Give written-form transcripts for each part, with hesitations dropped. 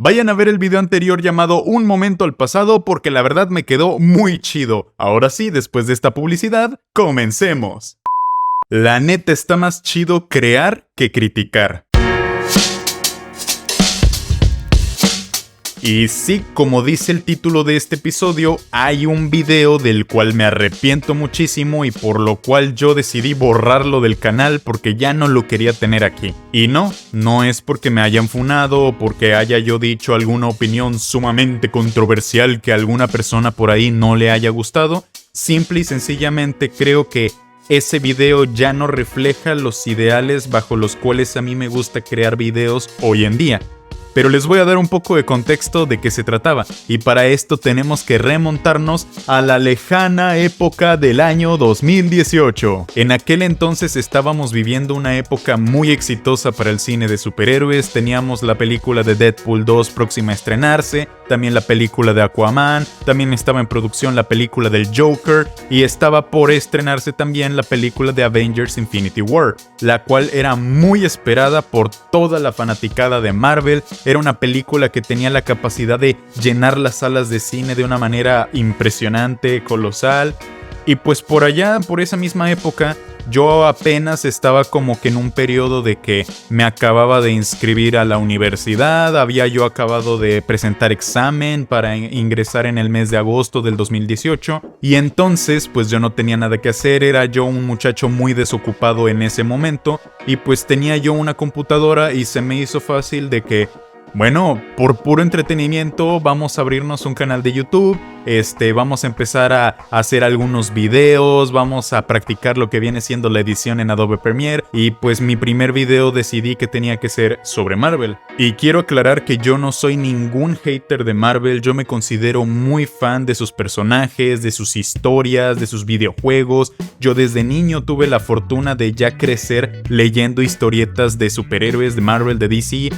Vayan a ver el video anterior llamado Un Momento al Pasado porque la verdad me quedó muy chido. Ahora sí, después de esta publicidad, comencemos. La neta está más chido crear que criticar. Y sí, como dice el título de este episodio, hay un video del cual me arrepiento muchísimo y por lo cual yo decidí borrarlo del canal porque ya no lo quería tener aquí. Y no es porque me hayan funado o porque haya yo dicho alguna opinión sumamente controversial que a alguna persona por ahí no le haya gustado. Simple y sencillamente creo que ese video ya no refleja los ideales bajo los cuales a mí me gusta crear videos hoy en día. Pero les voy a dar un poco de contexto de qué se trataba, y para esto tenemos que remontarnos a la lejana época del año 2018. En aquel entonces estábamos viviendo una época muy exitosa para el cine de superhéroes, teníamos la película de Deadpool 2 próxima a estrenarse, también la película de Aquaman, también estaba en producción la película del Joker, y estaba por estrenarse también la película de Avengers Infinity War, la cual era muy esperada por toda la fanaticada de Marvel. Era una película que tenía la capacidad de llenar las salas de cine de una manera impresionante, colosal. Y pues por allá, por esa misma época, yo apenas estaba como que en un periodo de que me acababa de inscribir a la universidad, había yo acabado de presentar examen para ingresar en el mes de agosto del 2018 y entonces pues yo no tenía nada que hacer, era yo un muchacho muy desocupado en ese momento y pues tenía yo una computadora y se me hizo fácil de que bueno, por puro entretenimiento vamos a abrirnos un canal de YouTube, vamos a empezar a hacer algunos videos, vamos a practicar lo que viene siendo la edición en Adobe Premiere y pues mi primer video decidí que tenía que ser sobre Marvel. Y quiero aclarar que yo no soy ningún hater de Marvel, yo me considero muy fan de sus personajes, de sus historias, de sus videojuegos. Yo desde niño tuve la fortuna de ya crecer leyendo historietas de superhéroes de Marvel, de DC.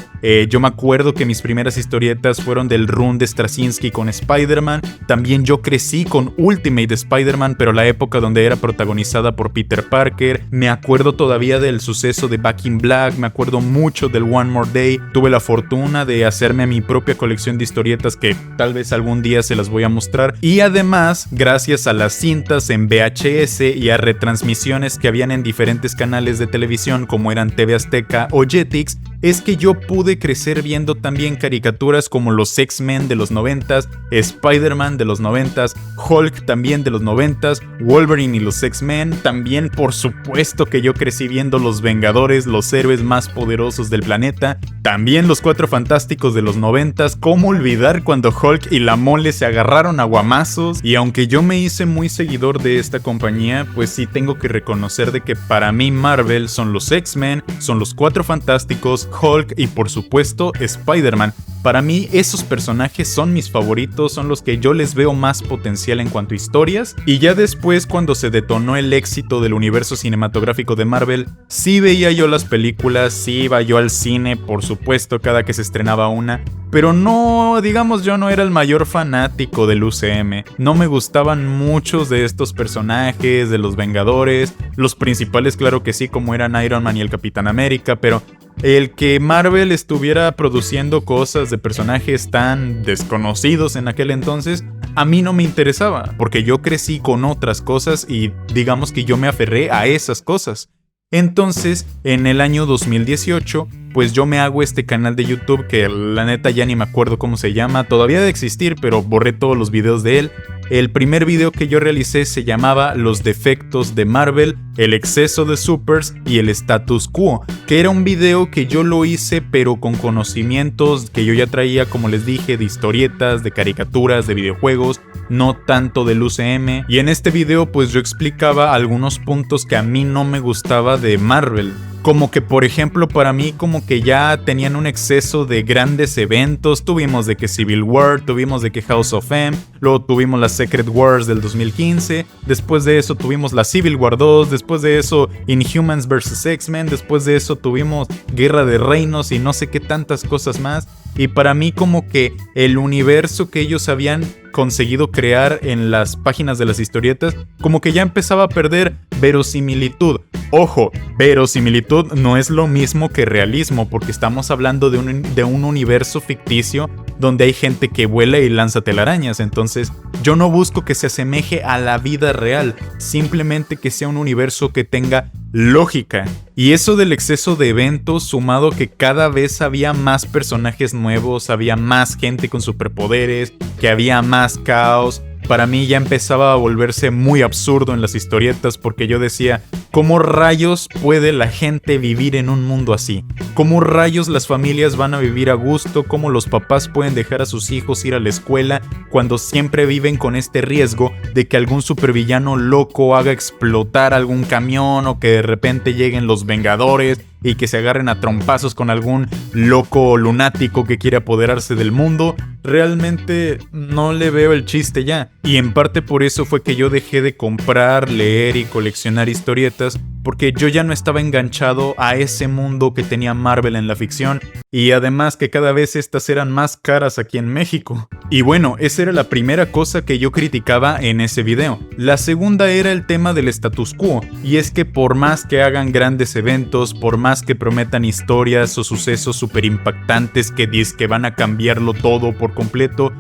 Yo me acuerdo que mis primeras historietas fueron del run de Straczynski con Spider-Man. También yo crecí con Ultimate Spider-Man, pero la época donde era protagonizada por Peter Parker. Me acuerdo todavía del suceso de Back in Black, me acuerdo mucho del One More Day. Tuve la fortuna de hacerme mi propia colección de historietas que tal vez algún día se las voy a mostrar. Y además, gracias a las cintas en VHS y a retransmisiones que habían en diferentes canales de televisión como eran TV Azteca o Jetix, es que yo pude crecer viendo también caricaturas como los X-Men de los 90s, Spider-Man de los 90s, Hulk también de los 90s, Wolverine y los X-Men, también por supuesto que yo crecí viendo Los Vengadores, los héroes más poderosos del planeta, también los Cuatro Fantásticos de los 90s, cómo olvidar cuando Hulk y la Mole se agarraron a guamazos, y aunque yo me hice muy seguidor de esta compañía, pues sí tengo que reconocer de que para mí Marvel son los X-Men, son los Cuatro Fantásticos, Hulk y por supuesto Spider-Man. Para mí esos personajes son mis favoritos, son los que yo les veo más potencial en cuanto a historias. Y ya después, cuando se detonó el éxito del universo cinematográfico de Marvel, sí veía yo las películas, sí iba yo al cine, por supuesto, cada que se estrenaba una. Pero no, digamos, yo no era el mayor fanático del UCM. No me gustaban muchos de estos personajes, de los Vengadores. Los principales, claro que sí, como eran Iron Man y el Capitán América, pero el que Marvel estuviera produciendo cosas de personajes tan desconocidos en aquel entonces, a mí no me interesaba, porque yo crecí con otras cosas y digamos que yo me aferré a esas cosas. Entonces, en el año 2018, pues yo me hago este canal de YouTube que la neta ya ni me acuerdo cómo se llama, todavía debe existir, pero borré todos los videos de él. El primer video que yo realicé se llamaba Los defectos de Marvel, el exceso de supers y el status quo, que era un video que yo lo hice pero con conocimientos que yo ya traía, como les dije, de historietas, de caricaturas, de videojuegos, no tanto del UCM. Y en este video pues yo explicaba algunos puntos que a mí no me gustaba de Marvel. Como que por ejemplo para mí como que ya tenían un exceso de grandes eventos. Tuvimos de que Civil War, tuvimos de que House of M, luego tuvimos la Secret Wars del 2015, después de eso tuvimos la Civil War 2, después de eso Inhumans vs X-Men, después de eso tuvimos Guerra de Reinos y no sé qué tantas cosas más. Y para mí como que el universo que ellos habían conseguido crear en las páginas de las historietas como que ya empezaba a perder verosimilitud. Ojo, verosimilitud no es lo mismo que realismo, porque estamos hablando de un universo ficticio donde hay gente que vuela y lanza telarañas. Entonces, yo no busco que se asemeje a la vida real, simplemente que sea un universo que tenga lógica. Y eso del exceso de eventos, sumado que cada vez había más personajes nuevos, había más gente con superpoderes, que había más caos, para mí ya empezaba a volverse muy absurdo en las historietas, porque yo decía, ¿cómo rayos puede la gente vivir en un mundo así? ¿Cómo rayos las familias van a vivir a gusto? ¿Cómo los papás pueden dejar a sus hijos ir a la escuela cuando siempre viven con este riesgo de que algún supervillano loco haga explotar algún camión, o que de repente lleguen los Vengadores y que se agarren a trompazos con algún loco lunático que quiere apoderarse del mundo? Realmente no le veo el chiste ya. Y en parte por eso fue que yo dejé de comprar, leer y coleccionar historietas, porque yo ya no estaba enganchado a ese mundo que tenía Marvel en la ficción, y además que cada vez estas eran más caras aquí en México. Y bueno, esa era la primera cosa que yo criticaba en ese video. La segunda era el tema del status quo, y es que por más que hagan grandes eventos, por más que prometan historias o sucesos súper impactantes que dizque van a cambiarlo todo por completo,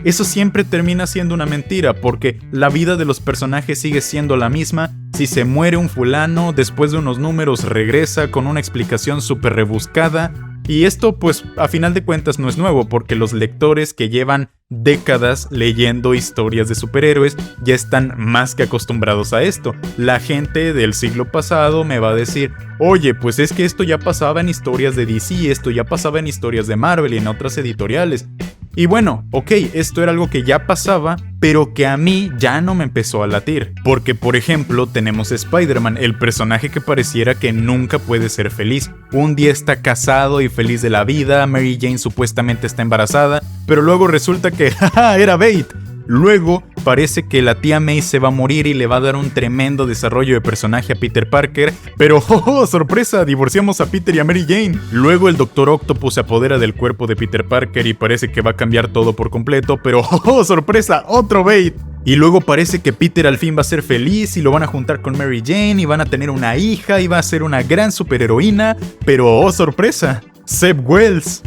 eso siempre termina siendo una mentira, porque la vida de los personajes sigue siendo la misma. Si se muere un fulano, después de unos números regresa con una explicación súper rebuscada. Y esto pues a final de cuentas no es nuevo, porque los lectores que llevan décadas leyendo historias de superhéroes ya están más que acostumbrados a esto. La gente del siglo pasado me va a decir, oye, pues es que esto ya pasaba en historias de DC, esto ya pasaba en historias de Marvel y en otras editoriales. Y bueno, ok, esto era algo que ya pasaba, pero que a mí ya no me empezó a latir. Porque, por ejemplo, tenemos a Spider-Man, el personaje que pareciera que nunca puede ser feliz. Un día está casado y feliz de la vida, Mary Jane supuestamente está embarazada, pero luego resulta que, jaja, era bait. Luego parece que la tía May se va a morir y le va a dar un tremendo desarrollo de personaje a Peter Parker, pero ¡oh, sorpresa! Divorciamos a Peter y a Mary Jane. Luego el Dr. Octopus se apodera del cuerpo de Peter Parker y parece que va a cambiar todo por completo, pero ¡oh, sorpresa! ¡Otro bait! Y luego parece que Peter al fin va a ser feliz y lo van a juntar con Mary Jane y van a tener una hija y va a ser una gran superheroína, pero ¡oh, sorpresa! Zeb Wells.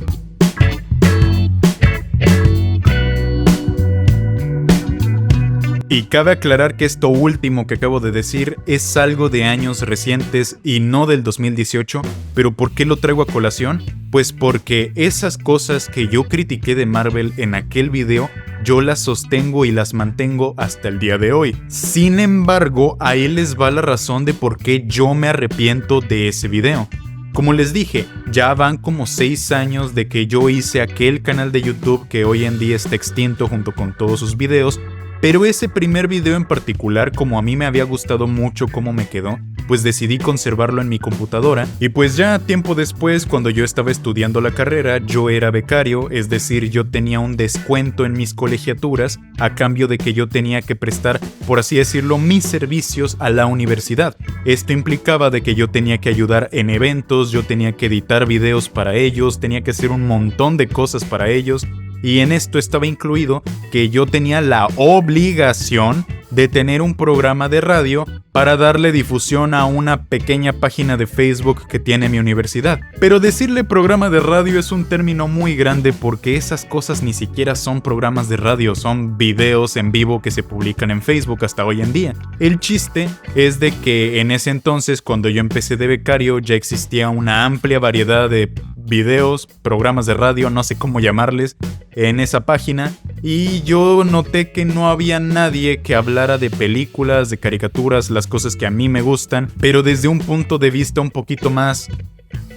Y cabe aclarar que esto último que acabo de decir es algo de años recientes y no del 2018, pero ¿por qué lo traigo a colación? Pues porque esas cosas que yo critiqué de Marvel en aquel video, yo las sostengo y las mantengo hasta el día de hoy. Sin embargo, ahí les va la razón de por qué yo me arrepiento de ese video. Como les dije, ya van como 6 años de que yo hice aquel canal de YouTube que hoy en día está extinto junto con todos sus videos. Pero ese primer video en particular, como a mí me había gustado mucho cómo me quedó, pues decidí conservarlo en mi computadora. Y pues ya tiempo después, cuando yo estaba estudiando la carrera, yo era becario, es decir, yo tenía un descuento en mis colegiaturas a cambio de que yo tenía que prestar, por así decirlo, mis servicios a la universidad. Esto implicaba de que yo tenía que ayudar en eventos, yo tenía que editar videos para ellos, tenía que hacer un montón de cosas para ellos. Y en esto estaba incluido que yo tenía la obligación de tener un programa de radio para darle difusión a una pequeña página de Facebook que tiene mi universidad. Pero decirle programa de radio es un término muy grande, porque esas cosas ni siquiera son programas de radio, son videos en vivo que se publican en Facebook hasta hoy en día. El chiste es de que en ese entonces, cuando yo empecé de becario, ya existía una amplia variedad de videos, programas de radio, no sé cómo llamarles, en esa página, y yo noté que no había nadie que hablara de películas, de caricaturas, las cosas que a mí me gustan, pero desde un punto de vista un poquito más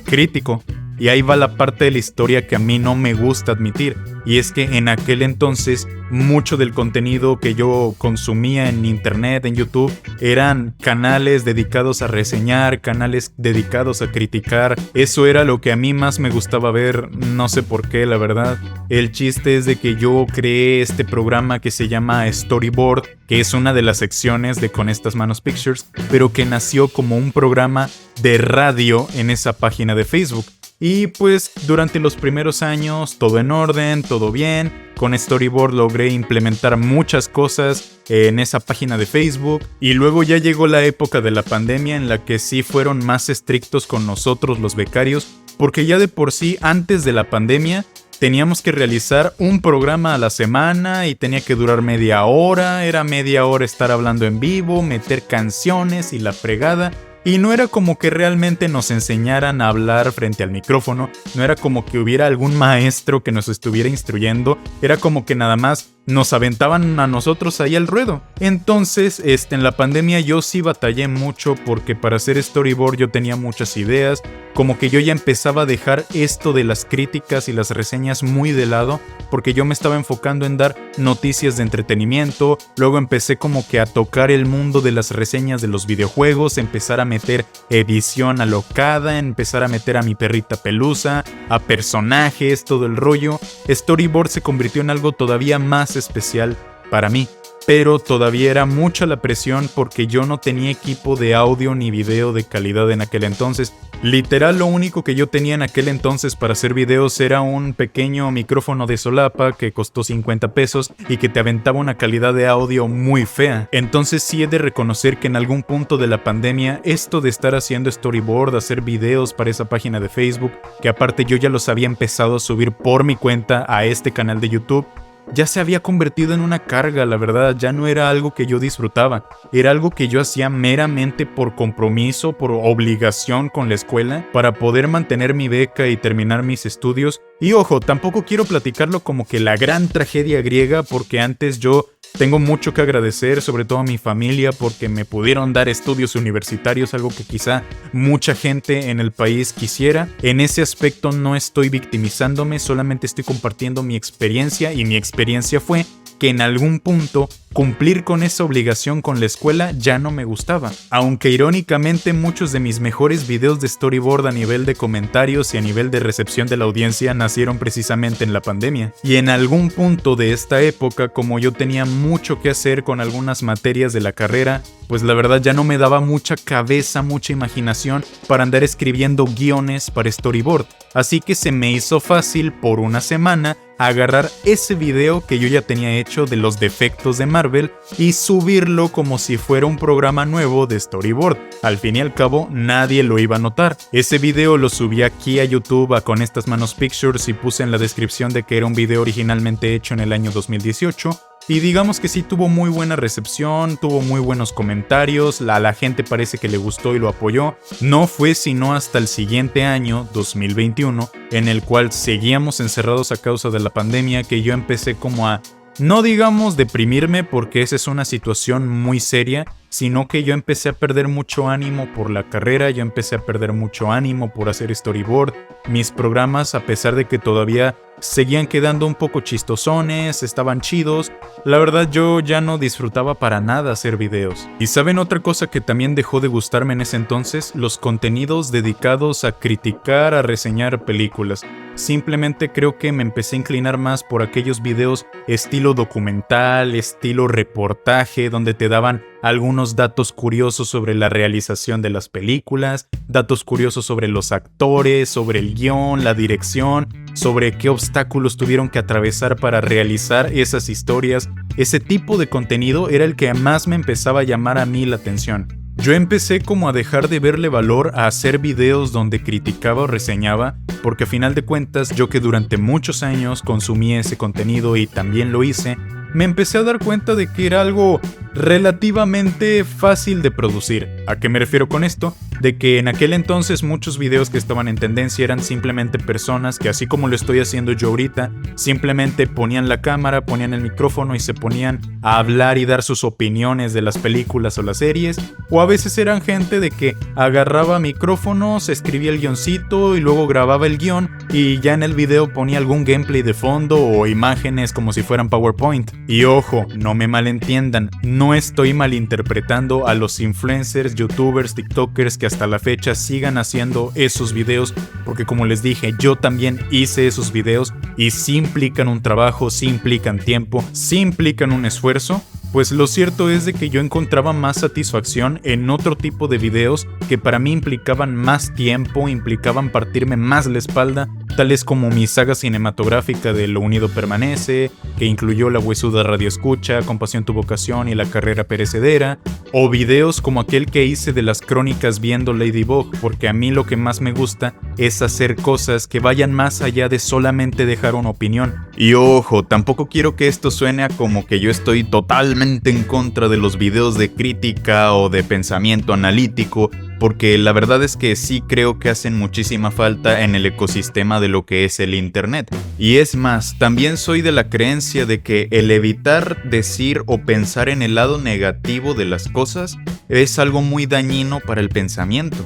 crítico. Y ahí va la parte de la historia que a mí no me gusta admitir, y es que en aquel entonces mucho del contenido que yo consumía en internet, en YouTube, eran canales dedicados a reseñar, canales dedicados a criticar. Eso era lo que a mí más me gustaba ver, no sé por qué, la verdad. El chiste es de que yo creé este programa que se llama Storyboard, que es una de las secciones de Con Estas Manos Pictures, pero que nació como un programa de radio en esa página de Facebook. Y pues durante los primeros años todo en orden, todo bien. Con Storyboard logré implementar muchas cosas en esa página de Facebook. Y luego ya llegó la época de la pandemia en la que sí fueron más estrictos con nosotros los becarios, porque ya de por sí antes de la pandemia teníamos que realizar un programa a la semana y tenía que durar media hora, era media hora estar hablando en vivo, meter canciones y la fregada. Y no era como que realmente nos enseñaran a hablar frente al micrófono, no era como que hubiera algún maestro que nos estuviera instruyendo, era como que nada más nos aventaban a nosotros ahí al ruedo. Entonces, en la pandemia yo sí batallé mucho porque para hacer storyboard yo tenía muchas ideas, como que yo ya empezaba a dejar esto de las críticas y las reseñas muy de lado, porque yo me estaba enfocando en dar noticias de entretenimiento, luego empecé como que a tocar el mundo de las reseñas de los videojuegos, empezar a meter edición alocada, empezar a meter a mi perrita Pelusa, a personajes, todo el rollo. Storyboard se convirtió en algo todavía más especial para mí, pero todavía era mucha la presión porque yo no tenía equipo de audio ni video de calidad en aquel entonces. Literal, lo único que yo tenía en aquel entonces para hacer videos era un pequeño micrófono de solapa que costó 50 pesos y que te aventaba una calidad de audio muy fea. Entonces sí he de reconocer que en algún punto de la pandemia esto de estar haciendo storyboard, hacer videos para esa página de Facebook, que aparte yo ya los había empezado a subir por mi cuenta a este canal de YouTube, ya se había convertido en una carga, la verdad, ya no era algo que yo disfrutaba, era algo que yo hacía meramente por compromiso, por obligación con la escuela, para poder mantener mi beca y terminar mis estudios. Y ojo, tampoco quiero platicarlo como que la gran tragedia griega, porque antes yo tengo mucho que agradecer, sobre todo a mi familia, porque me pudieron dar estudios universitarios, algo que quizá mucha gente en el país quisiera. En ese aspecto no estoy victimizándome, solamente estoy compartiendo mi experiencia, y mi experiencia fue que en algún punto cumplir con esa obligación con la escuela ya no me gustaba. Aunque irónicamente muchos de mis mejores videos de storyboard a nivel de comentarios y a nivel de recepción de la audiencia nacieron precisamente en la pandemia. Y en algún punto de esta época, como yo tenía mucho que hacer con algunas materias de la carrera, pues la verdad ya no me daba mucha cabeza, mucha imaginación para andar escribiendo guiones para storyboard. Así que se me hizo fácil por una semana agarrar ese video que yo ya tenía hecho de los defectos de Marvel y subirlo como si fuera un programa nuevo de storyboard. Al fin y al cabo nadie lo iba a notar. Ese video lo subí aquí a YouTube Con Estas Manos Pictures y puse en la descripción de que era un video originalmente hecho en el año 2018. Y digamos que sí tuvo muy buena recepción, tuvo muy buenos comentarios, la gente parece que le gustó y lo apoyó. No fue sino hasta el siguiente año, 2021, en el cual seguíamos encerrados a causa de la pandemia, que yo empecé como a, no digamos deprimirme porque esa es una situación muy seria, sino que yo empecé a perder mucho ánimo por la carrera, yo empecé a perder mucho ánimo por hacer storyboard. Mis programas, a pesar de que todavía seguían quedando un poco chistosones, estaban chidos, la verdad yo ya no disfrutaba para nada hacer videos. Y ¿saben otra cosa que también dejó de gustarme en ese entonces? Los contenidos dedicados a criticar, a reseñar películas. Simplemente creo que me empecé a inclinar más por aquellos videos estilo documental, estilo reportaje, donde te daban algunos datos curiosos sobre la realización de las películas, datos curiosos sobre los actores, sobre el guión, la dirección, sobre qué obstáculos tuvieron que atravesar para realizar esas historias. Ese tipo de contenido era el que más me empezaba a llamar a mí la atención. Yo empecé como a dejar de verle valor a hacer videos donde criticaba o reseñaba, porque a final de cuentas yo que durante muchos años consumí ese contenido y también lo hice, me empecé a dar cuenta de que era algo relativamente fácil de producir. ¿A qué me refiero con esto? De que en aquel entonces muchos videos que estaban en tendencia eran simplemente personas que, así como lo estoy haciendo yo ahorita, simplemente ponían la cámara, ponían el micrófono y se ponían a hablar y dar sus opiniones de las películas o las series, o a veces eran gente de que agarraba micrófonos, escribía el guioncito y luego grababa el guión y ya en el video ponía algún gameplay de fondo o imágenes como si fueran PowerPoint. Y ojo, no me malentiendan, no estoy malinterpretando a los influencers, youtubers, tiktokers que hasta la fecha sigan haciendo esos videos, porque como les dije, yo también hice esos videos y sí implican un trabajo, sí implican tiempo, sí implican un esfuerzo. Pues lo cierto es de que yo encontraba más satisfacción en otro tipo de videos que para mí implicaban más tiempo, implicaban partirme más la espalda, tales como mi saga cinematográfica de Lo Unido Permanece, que incluyó La Huesuda Radioescucha, Compasión tu Vocación y La Carrera Perecedera, o videos como aquel que hice de las crónicas viendo Ladybug, porque a mí lo que más me gusta es hacer cosas que vayan más allá de solamente dejar una opinión. Y ojo, tampoco quiero que esto suene a como que yo estoy totalmente en contra de los videos de crítica o de pensamiento analítico, porque la verdad es que sí creo que hacen muchísima falta en el ecosistema de lo que es el internet. Y es más, también soy de la creencia de que el evitar decir o pensar en el lado negativo de las cosas es algo muy dañino para el pensamiento.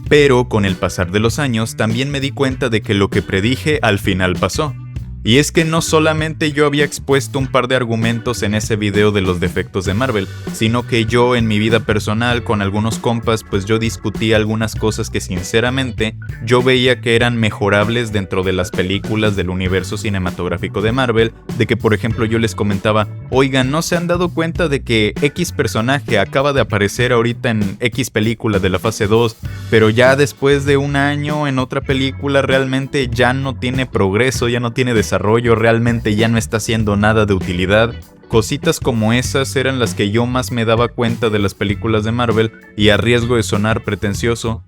Pero con el pasar de los años también me di cuenta de que lo que predije al final pasó. Y es que no solamente yo había expuesto un par de argumentos en ese video de los defectos de Marvel, sino que yo en mi vida personal con algunos compas pues yo discutí algunas cosas que sinceramente yo veía que eran mejorables dentro de las películas del universo cinematográfico de Marvel, de que por ejemplo yo les comentaba, oigan, ¿no se han dado cuenta de que X personaje acaba de aparecer ahorita en X película de la fase 2, pero ya después de un año en otra película realmente ya no tiene progreso, ya no tiene desarrollo, realmente ya no está haciendo nada de utilidad? Cositas como esas eran las que yo más me daba cuenta de las películas de Marvel, y a riesgo de sonar pretencioso,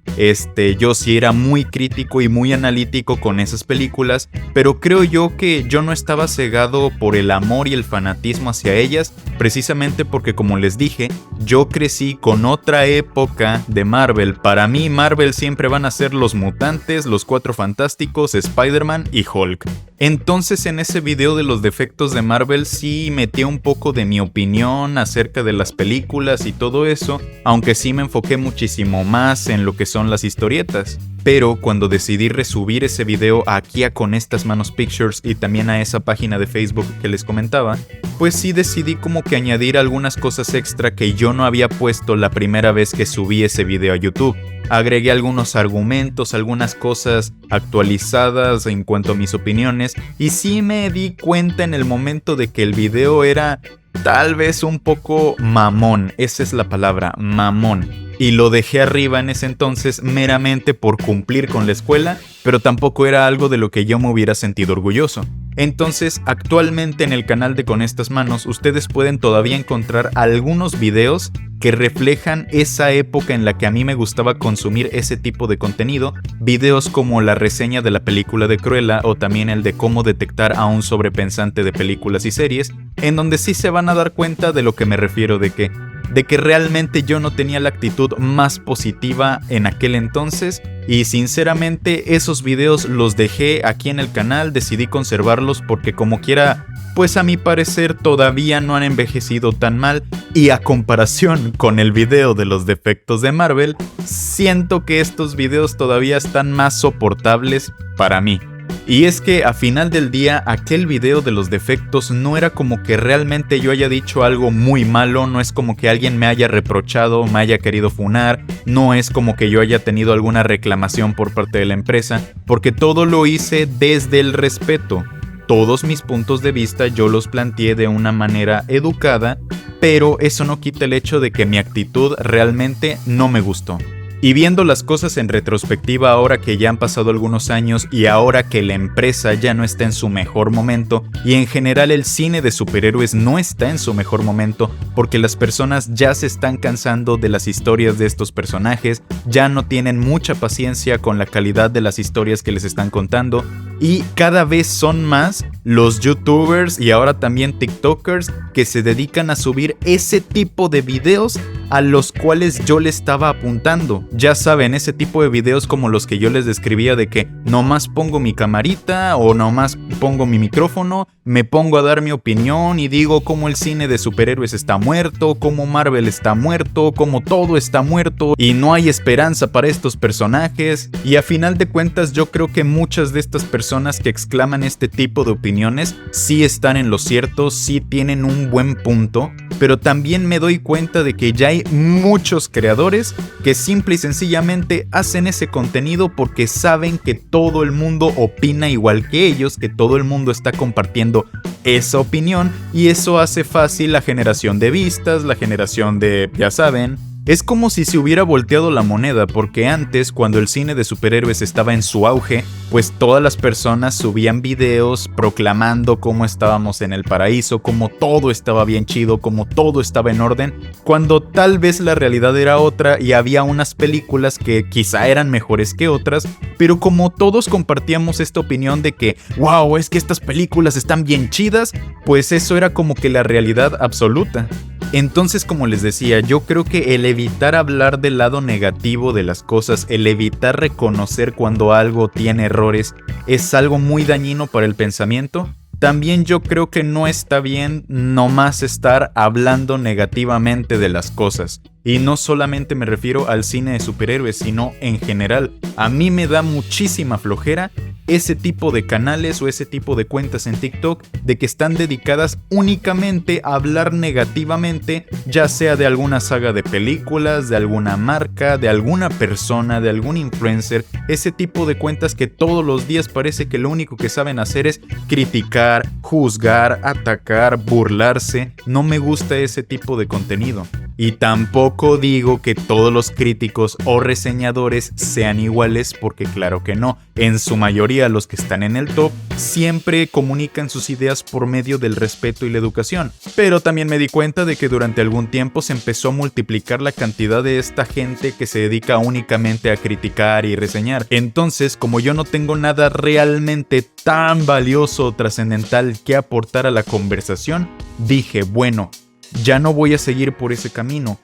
yo sí era muy crítico y muy analítico con esas películas, pero creo yo que yo no estaba cegado por el amor y el fanatismo hacia ellas, precisamente porque, como les dije, yo crecí con otra época de Marvel. Para mí Marvel siempre van a ser los mutantes, los Cuatro Fantásticos, Spider-Man y Hulk. Entonces en ese video de los defectos de Marvel sí metí un poco de mi opinión acerca de las películas y todo eso, aunque sí me enfoqué muchísimo más en lo que son las historietas. Pero cuando decidí resubir ese video aquí a Con Estas Manos Pictures y también a esa página de Facebook que les comentaba, pues sí decidí como que añadir algunas cosas extra que yo no había puesto la primera vez que subí ese video a YouTube. Agregué algunos argumentos, algunas cosas actualizadas en cuanto a mis opiniones, y sí me di cuenta en el momento de que el video era tal vez un poco mamón, esa es la palabra, mamón. Y lo dejé arriba en ese entonces meramente por cumplir con la escuela, pero tampoco era algo de lo que yo me hubiera sentido orgulloso. Entonces, actualmente en el canal de Con Estas Manos, ustedes pueden todavía encontrar algunos videos que reflejan esa época en la que a mí me gustaba consumir ese tipo de contenido, videos como la reseña de la película de Cruella o también el de cómo detectar a un sobrepensante de películas y series, en donde sí se van a dar cuenta de lo que me refiero, de que realmente yo no tenía la actitud más positiva en aquel entonces, y sinceramente esos videos los dejé aquí en el canal, decidí conservarlos porque como quiera, pues a mi parecer todavía no han envejecido tan mal, y a comparación con el video de los defectos de Marvel, siento que estos videos todavía están más soportables para mí. Y es que a final del día aquel video de los defectos no era como que realmente yo haya dicho algo muy malo, no es como que alguien me haya reprochado, me haya querido funar, no es como que yo haya tenido alguna reclamación por parte de la empresa, porque todo lo hice desde el respeto. Todos mis puntos de vista yo los planteé de una manera educada, pero eso no quita el hecho de que mi actitud realmente no me gustó. Y viendo las cosas en retrospectiva ahora que ya han pasado algunos años y ahora que la empresa ya no está en su mejor momento y en general el cine de superhéroes no está en su mejor momento porque las personas ya se están cansando de las historias de estos personajes, ya no tienen mucha paciencia con la calidad de las historias que les están contando y cada vez son más los youtubers y ahora también tiktokers que se dedican a subir ese tipo de videos a los cuales yo le estaba apuntando. Ya saben, ese tipo de videos como los que yo les describía de que nomás pongo mi camarita o nomás pongo mi micrófono, me pongo a dar mi opinión y digo cómo el cine de superhéroes está muerto, cómo Marvel está muerto, cómo todo está muerto y no hay esperanza para estos personajes. Y a final de cuentas yo creo que muchas de estas personas personas que exclaman este tipo de opiniones sí están en lo cierto, sí tienen un buen punto, pero también me doy cuenta de que ya hay muchos creadores que simple y sencillamente hacen ese contenido porque saben que todo el mundo opina igual que ellos, que todo el mundo está compartiendo esa opinión, y eso hace fácil la generación de vistas, la generación de, ya saben. Es como si se hubiera volteado la moneda, porque antes, cuando el cine de superhéroes estaba en su auge, pues todas las personas subían videos proclamando cómo estábamos en el paraíso, cómo todo estaba bien chido, cómo todo estaba en orden, cuando tal vez la realidad era otra y había unas películas que quizá eran mejores que otras, pero como todos compartíamos esta opinión de que, wow, es que estas películas están bien chidas, pues eso era como que la realidad absoluta. Entonces, como les decía, yo creo que el evitar hablar del lado negativo de las cosas, el evitar reconocer cuando algo tiene errores, es algo muy dañino para el pensamiento. También yo creo que no está bien nomás estar hablando negativamente de las cosas. Y no solamente me refiero al cine de superhéroes, sino en general. A mí me da muchísima flojera ese tipo de canales o ese tipo de cuentas en TikTok de que están dedicadas únicamente a hablar negativamente, ya sea de alguna saga de películas, de alguna marca, de alguna persona, de algún influencer. Ese tipo de cuentas que todos los días parece que lo único que saben hacer es criticar, juzgar, atacar, burlarse. No me gusta ese tipo de contenido. Y tampoco digo que todos los críticos o reseñadores sean iguales, porque claro que no. En su mayoría los que están en el top siempre comunican sus ideas por medio del respeto y la educación. Pero también me di cuenta de que durante algún tiempo se empezó a multiplicar la cantidad de esta gente que se dedica únicamente a criticar y reseñar. Entonces, como yo no tengo nada realmente tan valioso o trascendental que aportar a la conversación, dije, bueno, ya no voy a seguir por ese camino,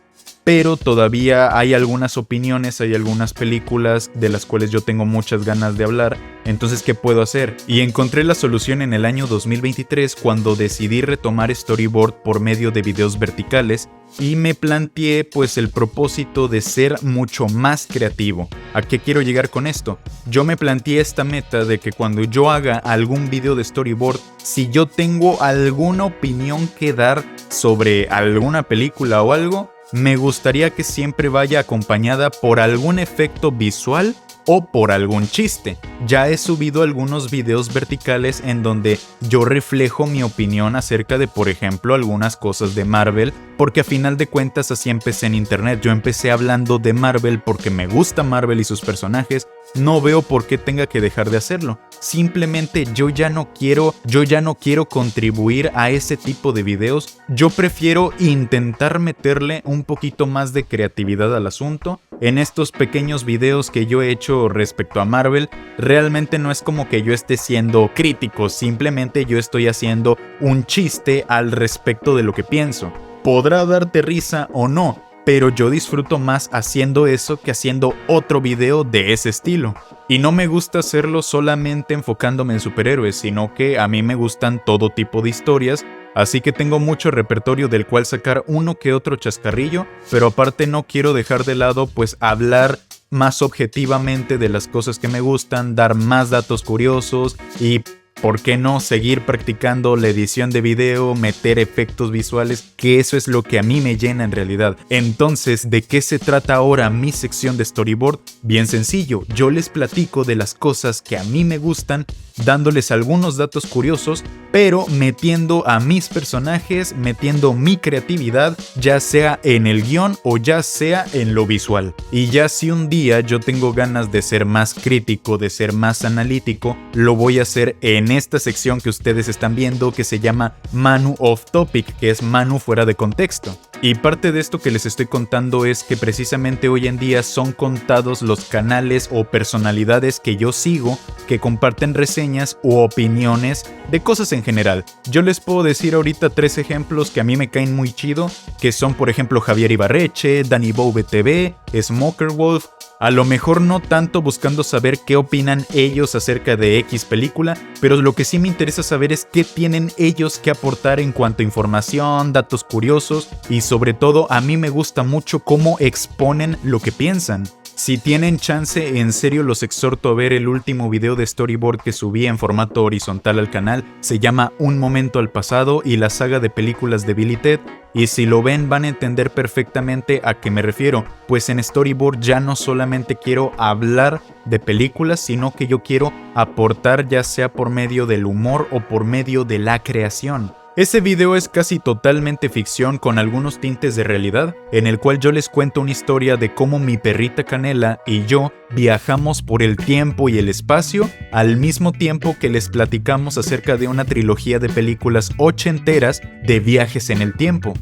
pero todavía hay algunas opiniones, hay algunas películas de las cuales yo tengo muchas ganas de hablar. Entonces, ¿qué puedo hacer? Y encontré la solución en el año 2023 cuando decidí retomar Storyboard por medio de videos verticales y me planteé pues el propósito de ser mucho más creativo. ¿A qué quiero llegar con esto? Yo me planteé esta meta de que cuando yo haga algún video de Storyboard, si yo tengo alguna opinión que dar sobre alguna película o algo, me gustaría que siempre vaya acompañada por algún efecto visual o por algún chiste. Ya he subido algunos videos verticales en donde yo reflejo mi opinión acerca de, por ejemplo, algunas cosas de Marvel, porque a final de cuentas así empecé en internet. Yo empecé hablando de Marvel porque me gusta Marvel y sus personajes. No veo por qué tenga que dejar de hacerlo. Simplemente yo ya no quiero contribuir a ese tipo de videos. Yo prefiero intentar meterle un poquito más de creatividad al asunto. En estos pequeños videos que yo he hecho respecto a Marvel, realmente no es como que yo esté siendo crítico, simplemente yo estoy haciendo un chiste al respecto de lo que pienso. Podrá darte risa o no, pero yo disfruto más haciendo eso que haciendo otro video de ese estilo. Y no me gusta hacerlo solamente enfocándome en superhéroes, sino que a mí me gustan todo tipo de historias, así que tengo mucho repertorio del cual sacar uno que otro chascarrillo, pero aparte no quiero dejar de lado pues hablar más objetivamente de las cosas que me gustan, dar más datos curiosos y ¿por qué no seguir practicando la edición de video, meter efectos visuales? Que eso es lo que a mí me llena en realidad. Entonces, ¿de qué se trata ahora mi sección de Storyboard? Bien sencillo, yo les platico de las cosas que a mí me gustan, dándoles algunos datos curiosos, pero metiendo a mis personajes, metiendo mi creatividad, ya sea en el guión o ya sea en lo visual. Y ya si un día yo tengo ganas de ser más crítico, de ser más analítico, lo voy a hacer en esta sección que ustedes están viendo, que se llama Manu Off Topic, que es Manu fuera de contexto. Y parte de esto que les estoy contando es que precisamente hoy en día son contados los canales o personalidades que yo sigo que comparten reseñas u opiniones de cosas en general. Yo les puedo decir ahorita 3 ejemplos que a mí me caen muy chido, que son por ejemplo Javier Ibarreche, Danny Boube TV, Smoker Wolf. A lo mejor no tanto buscando saber qué opinan ellos acerca de X película, pero lo que sí me interesa saber es qué tienen ellos que aportar en cuanto a información, datos curiosos y sobre todo a mí me gusta mucho cómo exponen lo que piensan. Si tienen chance, en serio los exhorto a ver el último video de storyboard que subí en formato horizontal al canal. Se llama Un momento al pasado y la saga de películas de Bill y Ted. Y si lo ven van a entender perfectamente a qué me refiero, pues en storyboard ya no solamente quiero hablar de películas, sino que yo quiero aportar, ya sea por medio del humor o por medio de la creación. Ese video es casi totalmente ficción con algunos tintes de realidad, en el cual yo les cuento una historia de cómo mi perrita Canela y yo viajamos por el tiempo y el espacio, al mismo tiempo que les platicamos acerca de una trilogía de películas ochenteras de viajes en el tiempo.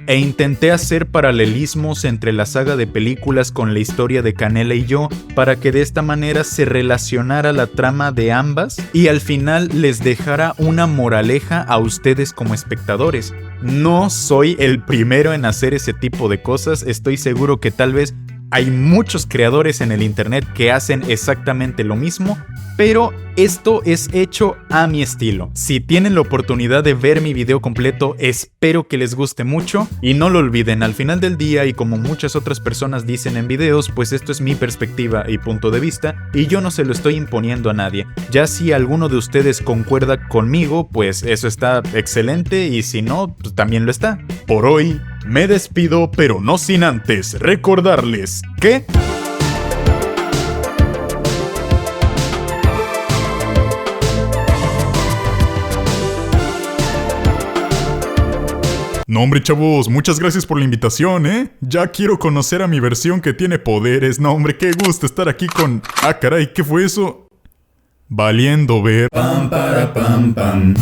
E intenté hacer paralelismos entre la saga de películas con la historia de Canela y yo para que de esta manera se relacionara la trama de ambas y al final les dejara una moraleja a ustedes como espectadores. No soy el primero en hacer ese tipo de cosas, estoy seguro que tal vez hay muchos creadores en el internet que hacen exactamente lo mismo, pero esto es hecho a mi estilo. Si tienen la oportunidad de ver mi video completo, espero que les guste mucho y no lo olviden, al final del día y como muchas otras personas dicen en videos, pues esto es mi perspectiva y punto de vista y yo no se lo estoy imponiendo a nadie. Ya si alguno de ustedes concuerda conmigo, pues eso está excelente y si no, pues también lo está. Por hoy me despido, pero no sin antes recordarles que... No hombre chavos, muchas gracias por la invitación, Ya quiero conocer a mi versión que tiene poderes. No hombre, qué gusto estar aquí con... Ah caray, ¿qué fue eso? Valiendo ver... Pam para pam pam.